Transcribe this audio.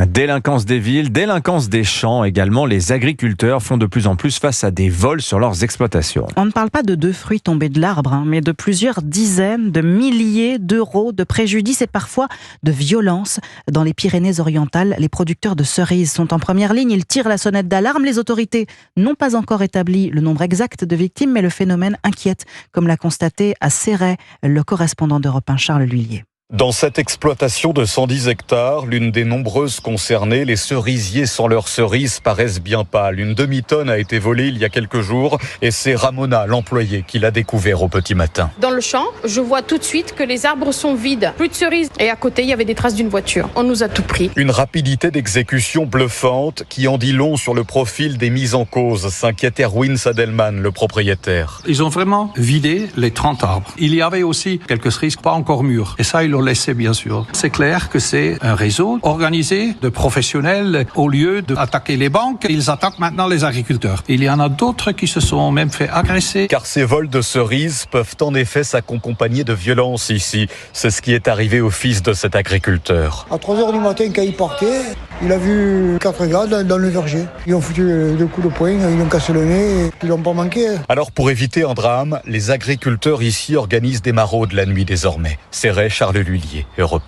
Délinquance des villes, délinquance des champs également. Les agriculteurs font de plus en plus face à des vols sur leurs exploitations. On ne parle pas de 2 fruits tombés de l'arbre, mais de plusieurs dizaines de milliers d'euros de préjudice et parfois de violence. Dans les Pyrénées-Orientales, les producteurs de cerises sont en première ligne. Ils tirent la sonnette d'alarme. Les autorités n'ont pas encore établi le nombre exact de victimes, mais le phénomène inquiète, comme l'a constaté à Céret le correspondant d'Europe 1, Charles L'Huillier. Dans cette exploitation de 110 hectares, l'une des nombreuses concernées, les cerisiers sans leurs cerises paraissent bien pâles. Une demi-tonne a été volée il y a quelques jours et c'est Ramona, l'employée, qui l'a découvert au petit matin. Dans le champ, je vois tout de suite que les arbres sont vides. Plus de cerises. Et à côté, il y avait des traces d'une voiture. On nous a tout pris. Une rapidité d'exécution bluffante qui en dit long sur le profil des mises en cause, s'inquiète Erwin Sadelman, le propriétaire. Ils ont vraiment vidé les 30 arbres. Il y avait aussi quelques cerises pas encore mûres. Et ça, ils l'ont laissé, bien sûr. C'est clair que c'est un réseau organisé de professionnels. Au lieu d'attaquer les banques, ils attaquent maintenant les agriculteurs. Il y en a d'autres qui se sont même fait agresser. Car ces vols de cerises peuvent en effet s'accompagner de violence ici. C'est ce qui est arrivé au fils de cet agriculteur. À 3h du matin, quand il partait, il a vu 4 gars dans le verger. Ils ont foutu 2 coups de poing, ils ont cassé le nez, ils n'ont pas manqué. Alors pour éviter un drame, les agriculteurs ici organisent des maraudes la nuit désormais. Céret, Charles L'Huillier, Europe 1.